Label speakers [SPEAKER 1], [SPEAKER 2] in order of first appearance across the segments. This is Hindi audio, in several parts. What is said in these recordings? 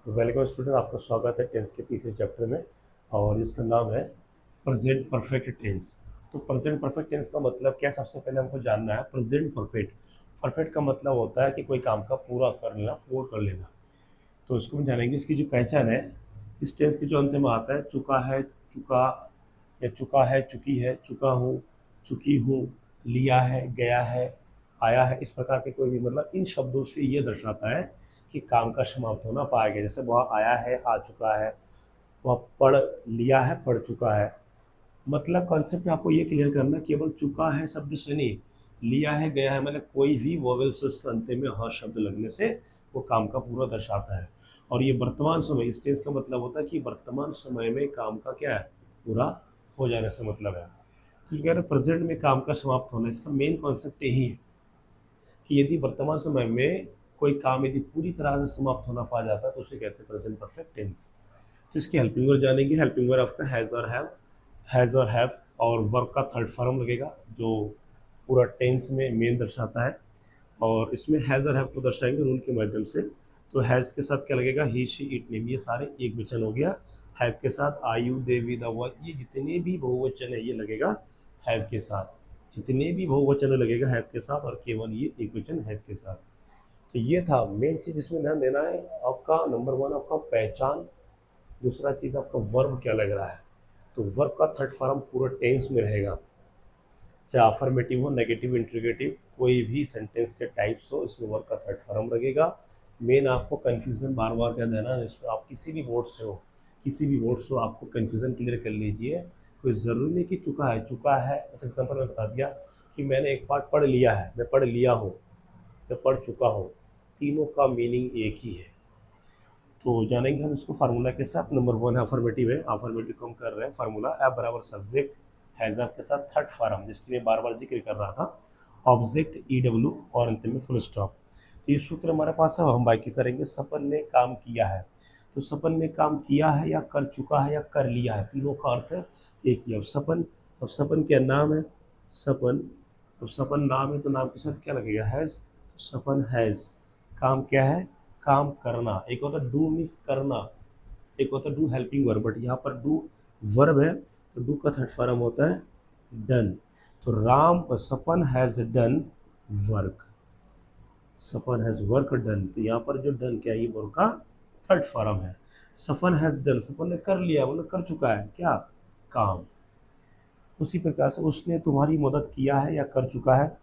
[SPEAKER 1] तो वेलकम स्टूडेंट, आपका स्वागत है टेंस के तीसरे चैप्टर में। और इसका नाम है प्रेजेंट परफेक्ट टेंस। तो प्रेजेंट परफेक्ट टेंस का मतलब क्या है? सबसे पहले हमको जानना है प्रेजेंट परफेक्ट। परफेक्ट का मतलब होता है कि कोई काम का पूरा कर लेना, पूर्ण कर लेना। तो इसको हम जानेंगे। इसकी जो पहचान है, इस टेंस के जो अंत में आता है चुका है, चुका या चुका है, चुकी है, चुका हूँ, चुकी हूँ, लिया है, गया है, आया है, इस प्रकार के कोई भी मतलब इन शब्दों से ये दर्शाता है कि काम का समाप्त होना पाया गया। जैसे वह आया है, आ चुका है, वह पढ़ लिया है, पढ़ चुका है। मतलब कॉन्सेप्ट आपको ये क्लियर करना, केवल चुका है शब्द से नहीं, लिया है, गया है, मतलब कोई भी वोवेल से उसके अंत में हाँ शब्द लगने से वो काम का पूरा दर्शाता है। और ये वर्तमान समय, इस टेंस का मतलब होता है कि वर्तमान समय में काम का क्या है, पूरा हो जाने से मतलब है। तो कह रहे प्रेजेंट में काम का समाप्त होना, इसका मेन कॉन्सेप्ट यही है कि यदि वर्तमान समय में कोई काम यदि पूरी तरह से समाप्त होना पा जाता है तो उसे कहते हैं प्रेजेंट परफेक्ट टेंस। तो इसकी हेल्पिंग वर्ब जानेंगे। हेल्पिंग वर्ब आपका हैज़ और हैव, हैज़ और हैव, और वर्ब का थर्ड फॉर्म लगेगा जो पूरा टेंस में मेन दर्शाता है। और इसमें हैज़ और हैव को दर्शाएंगे रूल के माध्यम से। तो हैज़ के साथ क्या लगेगा? ही, शी, इट, नेम, ये सारे एक वचन हो गया। हैव के साथ आई, यू, दे, वी, द, व, ये जितने भी बहुवचन है ये लगेगा हैव के साथ। जितने भी बहुवचन लगेगा हैव के साथ, और केवल ये एक वचन हैज़ के साथ। तो ये था मेन चीज़, इसमें ध्यान देना है आपका। नंबर वन आपका पहचान, दूसरा चीज़ आपका वर्ब क्या लग रहा है। तो वर्ब का थर्ड फॉर्म पूरा टेंस में रहेगा, चाहे अफर्मेटिव हो, नेगेटिव, इंट्रोगेटिव, कोई भी सेंटेंस के टाइप्स हो, इसमें वर्ब का थर्ड फॉर्म लगेगा। मेन आपको कन्फ्यूज़न बार बार क्या देना है, इसमें आप किसी भी बोर्ड से हो, किसी भी बोर्ड से हो, आपको कन्फ्यूज़न क्लियर कर लीजिए। कोई ज़रूरी नहीं कि चुका है, चुका है जैसे एग्जाम्पल में बता दिया कि मैंने एक पार्ट पढ़ लिया है, मैं पढ़ लिया हूँ या पढ़ चुका हूँ, तीनों का मीनिंग एक ही है। तो जानेंगे हम इसको फार्मूला के साथ। नंबर वन अफर्मेटिव है, अफर्मेटिव को हम कर रहे हैं फार्मूला एफ बराबर सब्जेक्ट हैज़ के साथ थर्ड फॉर्म, जिसके लिए बार बार जिक्र कर रहा था, ऑब्जेक्ट ई डब्ल्यू और अंत में फुल स्टॉप। तो ये सूत्र हमारे पास है, हम बाकी करेंगे। सपन ने काम किया है, तो सपन ने काम किया है या कर चुका है या कर लिया है, तीनों का अर्थ है एक ही। अब सपन, अब सपन क्या नाम है, सपन, अब सपन नाम है तो नाम के साथ क्या लगेगा, हैज़। तो सपन हैज़, काम क्या है, काम करना। एक होता है डू मीन्स करना, एक होता है डू हेल्पिंग वर्ब, बट यहाँ पर डू वर्ब है तो डू का थर्ड फॉर्म होता है डन। तो Ram Sapan has done work, Sapan has work done, तो यहाँ पर जो डन क्या है, ये वर्ब का थर्ड फॉर्म है। सपन हैज डन, सपन ने कर लिया मतलब कर चुका है क्या, काम। उसी प्रकार से उसने तुम्हारी मदद किया है या कर चुका है,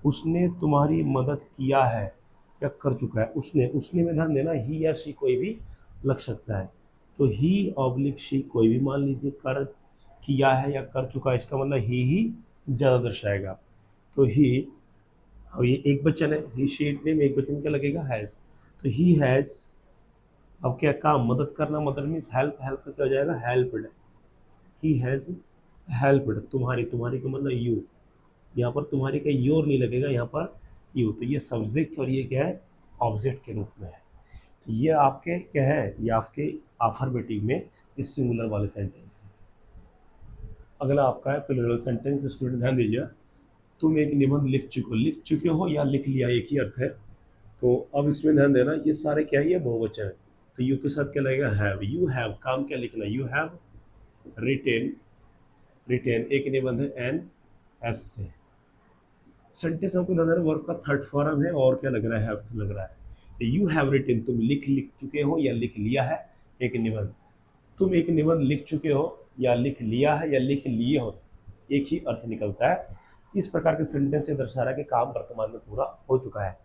[SPEAKER 1] उसने तुम्हारी मदद किया है या कर चुका है। उसने, उसने में ध्यान देना, ही या शी कोई भी लग सकता है। तो ही ऑब्लिक शी कोई भी मान लीजिए, कर किया है या कर चुका है, इसका मतलब ही ज़्यादा दर्शाएगा। तो ही, अब ये एक वचन है, ही शी में एक वचन क्या लगेगा, हैज़। तो ही हैज़, अब क्या काम, मदद करना, मदद मीन्स हेल्प, हेल्प का क्या हो जाएगा, हेल्प्ड। ही हैज़ हेल्प्ड, तुम्हारी, तुम्हारी का मतलब यू, यहाँ पर तुम्हारी का योर नहीं लगेगा, यहाँ पर यू। तो ये सब्जेक्ट और ये क्या है, ऑब्जेक्ट के रूप में है। तो ये आपके क्या है, ये आपके अफर्मेटिव में इस सिंगुलर वाले सेंटेंस है। अगला आपका है प्लूरल सेंटेंस। स्टूडेंट ध्यान दीजिए, तुम एक निबंध लिख चुके हो या लिख लिया, एक ही अर्थ है। तो अब इसमें ध्यान देना, ये सारे क्या है, ये बहुवचन है। तो यू के साथ क्या लगेगा, हैव। यू हैव, काम क्या लिखना, यू हैव रिटेन, रिटेन एक निबंध है एन एस से। सेंटेंस हमको नजर वर्ब का थर्ड फॉर्म है और क्या लग रहा है, हैव लग रहा है। तो यू हैव रिटन, तुम लिख लिख चुके हो या लिख लिया है एक निबंध। तुम एक निबंध लिख चुके हो या लिख लिया है या लिख लिए हो, एक ही अर्थ निकलता है। इस प्रकार के सेंटेंस से दर्शा रहा है कि काम वर्तमान में पूरा हो चुका है।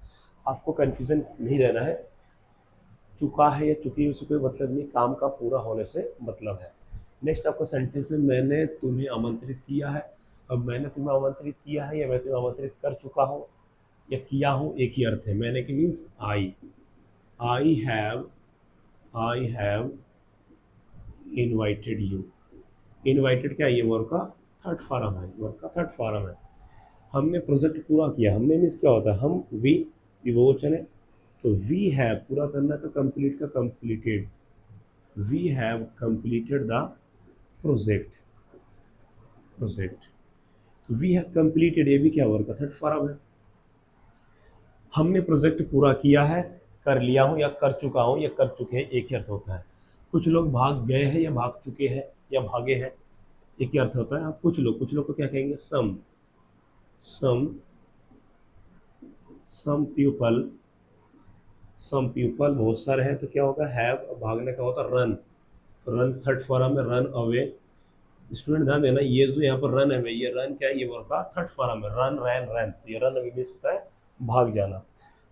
[SPEAKER 1] आपको कन्फ्यूजन नहीं रहना है, चुका है या चुकी है उससे कोई मतलब नहीं, काम का पूरा होने से मतलब है। नेक्स्ट आपका सेंटेंस है, मैंने तुम्हें आमंत्रित किया है। अब मैंने तुम्हें आमंत्रित किया है या मैं तुम्हें आमंत्रित कर चुका हूँ या किया हूँ, एक ही अर्थ है। मैंने की means I, I have, I have invited you. Invited क्या है, ये वर्ब का थर्ड फॉर्म है, वर्ब का थर्ड फॉर्म है। हमने प्रोजेक्ट पूरा किया, हमने मीन्स क्या होता है, हम, वी विभोचन है। तो वी हैव पूरा करना, तो कंप्लीट का completed, we have completed the project, project. तो वी हैव कंप्लीटेड, ये भी क्या वर्ब का थर्ड फॉर्म है। हमने प्रोजेक्ट पूरा किया है, कर लिया हूँ या कर चुका हूँ या कर चुके हैं, एक ही अर्थ होता है। कुछ लोग भाग गए हैं या भाग चुके हैं या भागे हैं, एक ही अर्थ होता है। अब कुछ लोग को क्या कहेंगे, सम सम पीपल, सम पीपल बहुत सारे हैं तो क्या होगा, हैव, भागने का होता है रन, रन थर्ड फॉर्म में रन अवे। स्टूडेंट ध्यान देना, ये जो यहाँ पर रन है, ये रन क्या है, ये वर्ब का थर्ड फॉर्म है, रन रैन रन, तो ये रन अवे मीन्स होता है भाग जाना।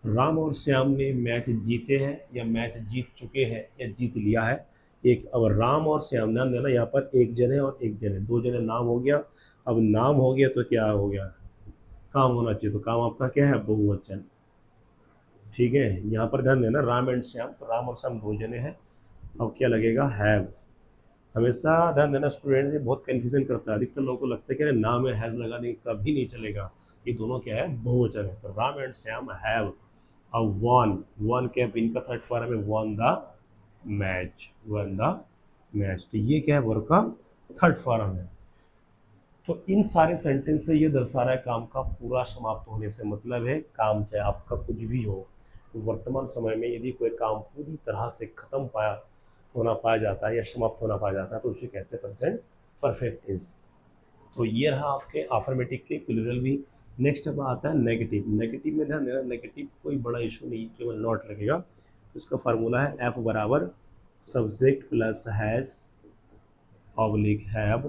[SPEAKER 1] राम और श्याम ने मैच जीते हैं या मैच जीत चुके हैं या जीत लिया है, एक। अब राम और श्याम, ध्यान देना यहाँ पर एक जने और एक जने, दो जने नाम हो गया। अब नाम हो गया तो क्या हो गया, काम होना चाहिए, तो काम आपका क्या है, बहुवचन। ठीक है, यहाँ पर ध्यान देना, राम एंड श्याम, तो राम और श्याम दो जने हैं। अब क्या लगेगा, हैव। हमेशा ध्यान देना स्टूडेंट, ये बहुत कन्फ्यूजन करता है, अधिकतर लोगों को लगता है कि अरे नाम में हैज लगा देंगे, कभी नहीं चलेगा, ये दोनों क्या है, बहुवचन है। तो राम एंड श्याम हैव अब वन क्या है, विन का थर्ड फॉर्म है, वन द मैच, तो ये क्या है, वर्ब का थर्ड फॉर्म है। तो इन सारे सेंटेंस से ये दर्शा रहा है काम का पूरा समाप्त होने से मतलब है, काम चाहे आपका कुछ भी हो, वर्तमान समय में यदि कोई काम पूरी तरह से खत्म होना पाया जाता है या समाप्त होना पाया जाता है तो उसे कहते हैं प्रेजेंट परफेक्ट टेंस। तो ये रहा आपके अफर्मेटिव के प्लूरल भी। नेक्स्ट अब आता है नेगेटिव। नेगेटिव में ध्यान देना, नेगेटिव कोई बड़ा इशू नहीं, केवल नॉट लगेगा। तो इसका फार्मूला है एफ बराबर subject plus has oblique have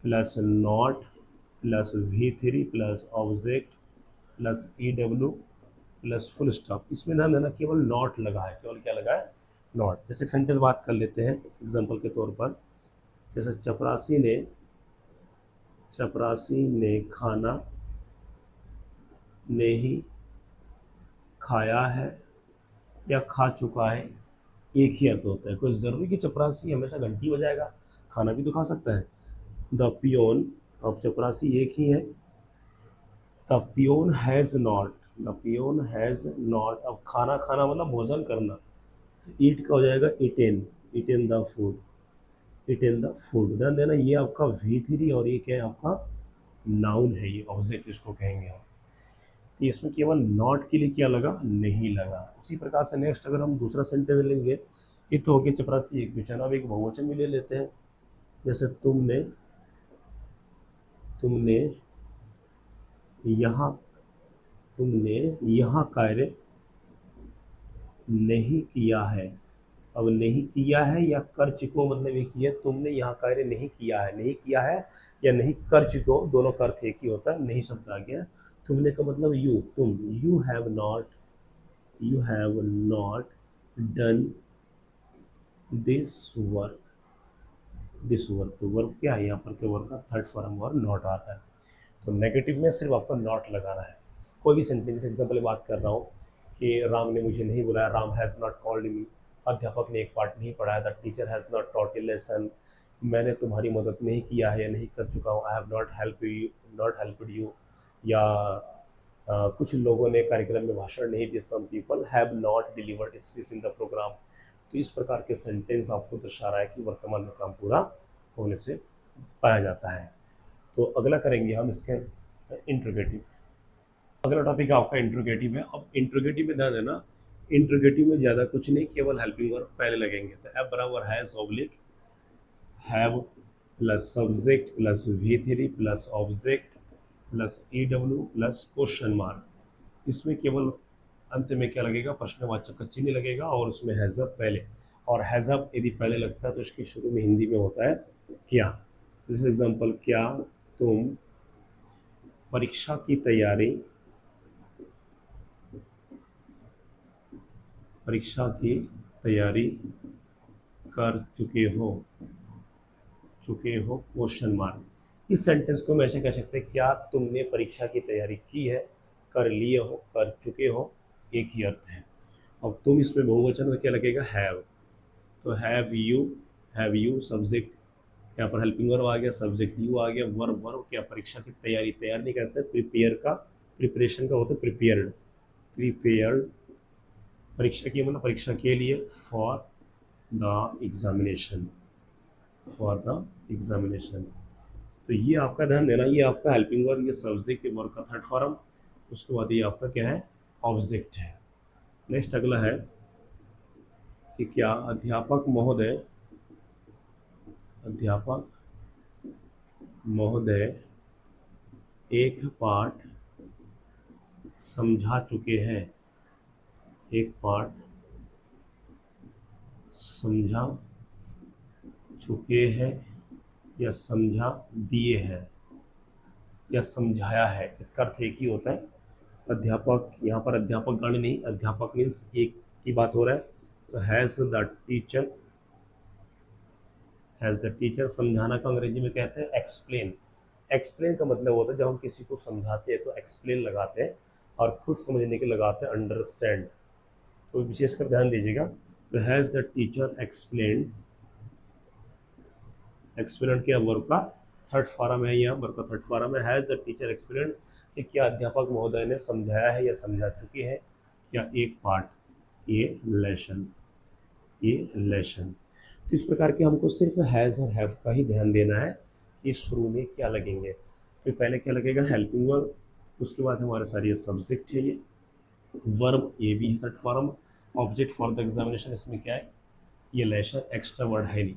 [SPEAKER 1] plus not plus V3 plus object plus EW plus full stop. इसमें ध्यान देना केवल नॉट लगा है, केवल क्या लगा है, नॉट। जैसे सेंटेंस बात कर लेते हैं एग्जांपल के तौर पर, जैसे चपरासी ने खाना नहीं खाया है या खा चुका है, एक ही अर्थ होता है। कोई ज़रूरी कि चपरासी हमेशा घंटी बजाएगा, खाना भी तो खा सकता है। द पियोन, अब चपरासी एक ही है। The peon has not, the peon has not, अब खाना खाना मतलब भोजन करना, तो ईट का हो जाएगा eaten, eaten the food, eaten the food. ध्यान देना ये आपका V3 और ये क्या है आपका नाउन है, ये ऑब्जेक्ट इसको कहेंगे हम। तो इसमें केवल नॉट के लिए क्या लगा, नहीं लगा। उसी प्रकार से नेक्स्ट अगर हम दूसरा सेंटेंस लेंगे, ये तो हो गया चपरासी एक वचन, अब एक बहुवचन भी ले लेते हैं। जैसे तुमने यहाँ कार्य नहीं किया है। अब नहीं किया है या कर चुको मतलब एक ही है, तुमने यहाँ कार्य नहीं किया है, नहीं किया है या नहीं कर चुको, दोनों का अर्थ एक ही होता है, नहीं शब्द आ गया। तुमने का मतलब यू, तुम, you have not done this work, तो वर्क क्या है, यहाँ पर के वर्क का थर्ड फॉर्म और नॉट आ रहा है। तो नेगेटिव में सिर्फ आपको नॉट लगाना है। कोई भी सेंटेंस एग्जाम्पल बात कर रहा हूँ कि राम ने मुझे नहीं बुलाया, Ram has not called me, अध्यापक ने एक पाठ नहीं पढ़ाया, the teacher has not taught A lesson, मैंने तुम्हारी मदद नहीं किया है या नहीं कर चुका हूँ, I have not helped you, या कुछ लोगों ने कार्यक्रम में भाषण नहीं दिया, some people have not delivered speech in the programme. तो इस प्रकार के सेंटेंस आपको दर्शा रहा है कि वर्तमान में काम पूरा होने से पाया जाता है। तो अगला करेंगे हम इसके इंट्रोगेटिव। अगला टॉपिक आपका इंट्रोगेटिव है। अब इंट्रोगेटिव में ध्यान देना, इंट्रोगेटिव में ज़्यादा कुछ नहीं, केवल हेल्पिंग वर्ब पहले लगेंगे। तो एफ बराबर has oblique have plus subject plus V3 plus object plus EW plus question mark. इसमें केवल अंत में क्या लगेगा, प्रश्नवाचक का चिन्ह लगेगा और उसमें हैज़अप पहले, और हैज़अप यदि पहले लगता है तो इसके शुरू में हिंदी में होता है क्या। जैसे एग्जाम्पल, क्या तुम परीक्षा की तैयारी कर चुके हो क्वेश्चन मार्क। इस सेंटेंस को हम ऐसे कह सकते हैं, क्या तुमने परीक्षा की तैयारी की है, कर लिए हो, कर चुके हो, एक ही अर्थ है। अब तुम इसमें बहुवचन में क्या लगेगा, हैव, तो हैव यू सब्जेक्ट, यहाँ पर हेल्पिंग वर्ब आ गया, सब्जेक्ट यू आ गया, वर्ब क्या, परीक्षा की तैयारी, तैयार नहीं करते, प्रिपरेशन का होता है प्रिपेयर्ड, परीक्षा की मतलब परीक्षा के लिए, फॉर द एग्जामिनेशन। तो ये आपका ध्यान देना, ये आपका हेल्पिंग वर्ब, ये सब्जेक्ट वर्ब का थर्ड फॉर्म, उसके बाद ये आपका क्या है, ऑब्जेक्ट है। नेक्स्ट अगला है कि क्या अध्यापक महोदय एक पाठ समझा चुके हैं, एक पाठ समझा चुके हैं या समझा दिए हैं या समझाया है। इसका अर्थ एक ही होता है। अध्यापक, यहाँ पर अध्यापक गण नहीं, अध्यापक मीन्स एक की बात हो रहा है। तो हैज़ द टीचर समझाना का अंग्रेजी में कहते हैं एक्सप्लेन। एक्सप्लेन का मतलब होता है जब हम किसी को समझाते हैं तो एक्सप्लेन लगाते हैं, और खुद समझने के लगाते हैं अंडरस्टैंड। तो विशेषकर ध्यान दीजिएगा। तो has the teacher explain, explain किया वर्ब का थर्ड फॉर्म है, यहाँ वर्ब का थर्ड फॉर्म है। हैज़ द टीचर एक्सप्लेन कि क्या अध्यापक महोदय ने समझाया है या समझा चुके हैं या एक पार्ट, ये लेसन। तो इस प्रकार के हमको सिर्फ हैज़ और हैव का ही ध्यान देना है कि शुरू में क्या लगेंगे। तो पहले क्या लगेगा, हेल्पिंग वर्ब, उसके बाद हमारे सारे ये सब्जेक्ट है, ये वर्ब ये भी है third form. Object for the examination इसमें क्या है, ये लेसन, एक्स्ट्रा वर्ड है नहीं।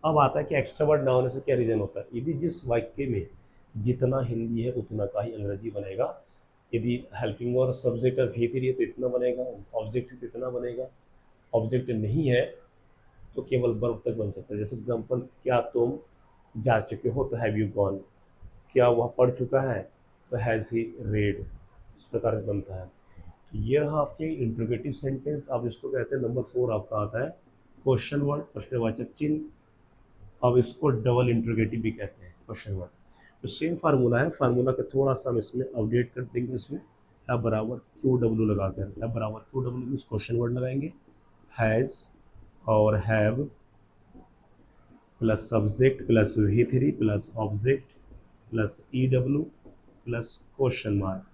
[SPEAKER 1] अब आता है कि एक्स्ट्रा वर्ड ना होने से क्या रीज़न होता है। यदि जिस वाक्य में जितना हिंदी है उतना का ही अंग्रेजी बनेगा, यदि हेल्पिंग और सब्जेक्ट और फीचर है तो इतना बनेगा, ऑब्जेक्ट है तो इतना बनेगा, ऑब्जेक्ट नहीं है तो केवल वर्ब तक बन सकता है। जैसे एग्जांपल, क्या तुम जा चुके हो तो हैव यू गॉन, क्या वह पढ़ चुका है तो हैज़ ही रेड, इस प्रकार से बनता है। तो ये रहा आपके इंट्रोगेटिव सेंटेंस। अब इसको कहते हैं नंबर 4 आपका आता है क्वेश्चन वर्ड, प्रश्नवाचक चिन्ह। अब इसको डबल इंट्रोगेटिव भी कहते हैं, क्वेश्चन वर्ड। तो सेम फार्मूला है, फार्मूला का थोड़ा सा हम इसमें अपडेट कर देंगे। इसमें एफ बराबर क्यू डब्ल्यू लगाकर, एफ बराबर Q W means question word लगाएंगे, हैज़ और have plus subject plus V3 plus object plus EW plus question mark.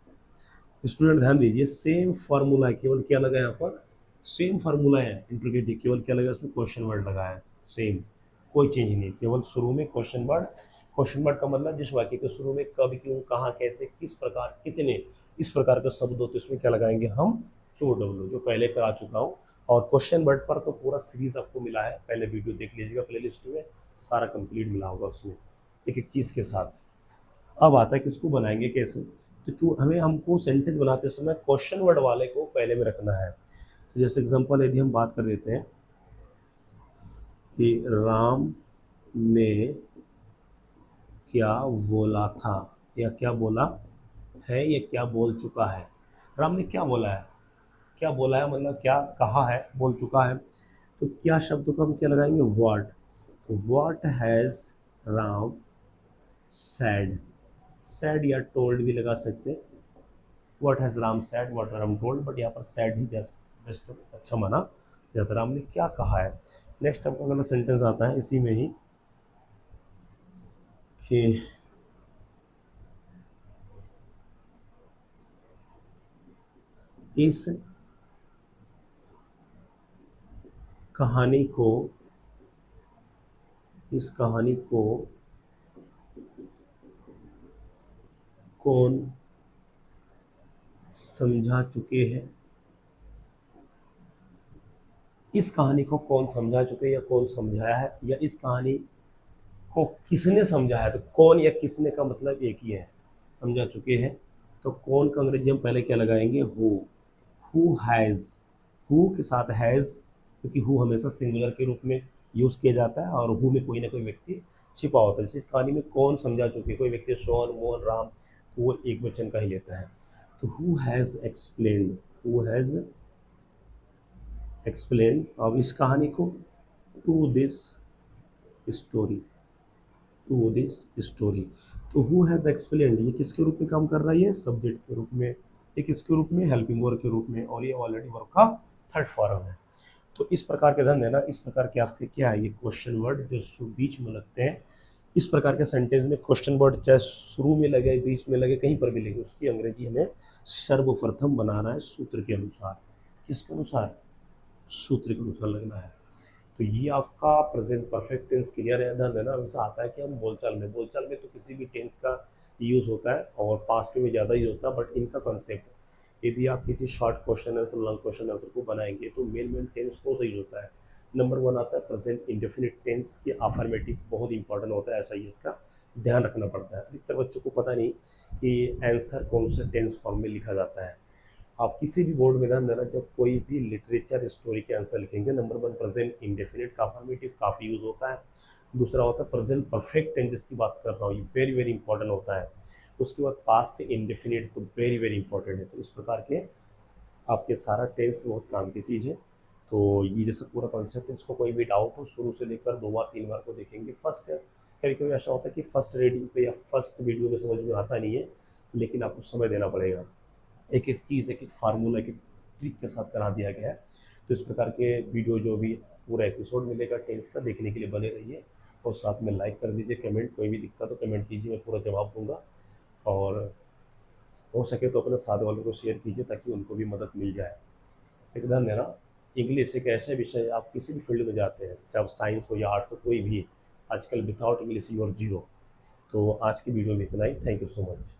[SPEAKER 1] Student ध्यान दीजिए, सेम फार्मूला है, केवल क्या लगा यहाँ पर, सेम फार्मूला है इंट्रोगेटिव, केवल क्या लगा इसमें, क्वेश्चन वर्ड लगा है, सेम, कोई चेंज नहीं, केवल शुरू में क्वेश्चन वर्ड। क्वेश्चन वर्ड का मतलब जिस वाक्य के शुरू में कब, क्यों, कहाँ, कैसे, किस प्रकार, कितने, इस प्रकार का शब्द हो तो इसमें क्या लगाएंगे हम, क्यू डब्ल्यू, जो पहले करा चुका हूँ। और क्वेश्चन वर्ड पर तो पूरा सीरीज आपको मिला है, पहले वीडियो देख लीजिएगा प्लेलिस्ट में, सारा कंप्लीट मिला होगा उसमें एक एक चीज़ के साथ। अब आता है किसको बनाएंगे कैसे, तो क्यों हमें हमको सेंटेंस बनाते समय क्वेश्चन वर्ड वाले को पहले में रखना है। तो जैसे एग्जांपल यदि हम बात कर देते हैं कि राम ने क्या बोला था, या क्या बोला है, या क्या बोल चुका है। राम ने क्या बोला है, क्या बोला है मतलब क्या कहा है, बोल चुका है। तो क्या शब्द को हम क्या लगाएंगे, व्हाट। तो what has Ram sad, sad या टोल्ड भी लगा सकते हैं। What has Ram sad, what Ram told, but यहाँ पर सैड ही जस्ट बेस्ट अच्छा माना जाता। राम ने क्या कहा है। नेक्स्ट आपका अगला सेंटेंस आता है इसी में ही कि इस कहानी को कौन समझा चुके हैं, इस कहानी को कौन समझा चुके या कौन समझाया है, या इस कहानी को किसने समझाया है। तो कौन या किसने का मतलब एक ही है, समझा चुके हैं। तो कौन का अंग्रेजी हम पहले क्या लगाएंगे, हु हैज़, हु के साथ हैज़, क्योंकि हु हमेशा सिंगुलर के रूप में यूज़ किया जाता है और हु में कोई ना कोई व्यक्ति छिपा होता है। जैसे इस कहानी में कौन समझा चुके, कोई व्यक्ति सोहन, मोहन, राम, तो वो एक वचन का ही लेता है। तो who has explained, who has explain अब इस कहानी को to this story, to this story. तो हु हैज़ एक्सप्लेन्ड ये किसके रूप में काम कर रहा है, ये सब्जेक्ट के रूप में, ये किसके रूप में, हेल्पिंग वर्ब के रूप में, और ये ऑलरेडी वर्ब का थर्ड फॉर्म है। तो इस प्रकार के ध्यान देना, इस प्रकार के आपके क्या है, ये क्वेश्चन वर्ड जो बीच में लगते हैं। इस प्रकार के सेंटेंस में क्वेश्चन वर्ड चाहे शुरू में लगे, बीच में लगे, कहीं पर भी लगे, उसकी अंग्रेजी हमें सर्वप्रथम बनाना है सूत्र के अनुसार। किसके अनुसार, सूत्र के अनुसार लगना है। तो ये आपका प्रेजेंट परफेक्ट टेंस क्लियर है। ध्यान देना, हमेशा आता है कि हम बोलचाल में तो किसी भी टेंस का यूज़ होता है और पास्ट में ज़्यादा यूज होता है, बट इनका कॉन्सेप्ट यदि आप किसी short question answer long question answer को बनाएंगे तो मेन टेंस को सही होता है। नंबर वन आता है प्रेजेंट इंडेफिनिट टेंस की अफर्मेटिव बहुत इंपॉर्टेंट होता है, ऐसा ही इसका ध्यान रखना पड़ता है। अधिकतर बच्चों को पता नहीं कि आंसर कौन से टेंस फॉर्म में लिखा जाता है। आप किसी भी बोर्ड में ध्यान देना, जब कोई भी लिटरेचर स्टोरी के आंसर लिखेंगे, नंबर वन प्रेजेंट इंडेफिनिट का अफर्मेटिव काफ़ी यूज़ होता है। दूसरा होता है प्रेजेंट परफेक्ट टेंस, जिसकी बात कर रहा हूँ, ये वेरी वेरी इंपॉर्टेंट होता है। उसके बाद पास्ट इंडेफिनिट तो वेरी वेरी इंपॉर्टेंट है। तो इस प्रकार के आपके सारा टेंस बहुत काम की चीज़ है। तो ये जैसे पूरा कॉन्सेप्ट है, इसको कोई भी डाउट हो शुरू से लेकर 2 बार 3 बार को देखेंगे। फर्स्ट कभी कभी ऐसा होता है कि फर्स्ट रीडिंग पे या फर्स्ट वीडियो में समझ में आता नहीं है, लेकिन आपको समय देना पड़ेगा। एक एक चीज़, एक एक फार्मूला, एक एक ट्रिक के साथ करा दिया गया है। तो इस प्रकार के वीडियो जो भी पूरा एपिसोड मिलेगा टेंस का, देखने के लिए बने रहिए। और साथ में लाइक कर दीजिए, कमेंट कोई भी दिक्कत हो कमेंट कीजिए, मैं पूरा जवाब दूंगा। और हो सके तो अपने साथ वालों को शेयर कीजिए ताकि उनको भी मदद मिल जाए। एक ध्यान देना, इंग्लिश एक ऐसा विषय, आप किसी भी फील्ड में जाते हैं, चाहे आप साइंस हो या आर्ट्स हो, कोई भी, आजकल without English you are zero. तो आज की वीडियो में इतना ही। Thank you so much.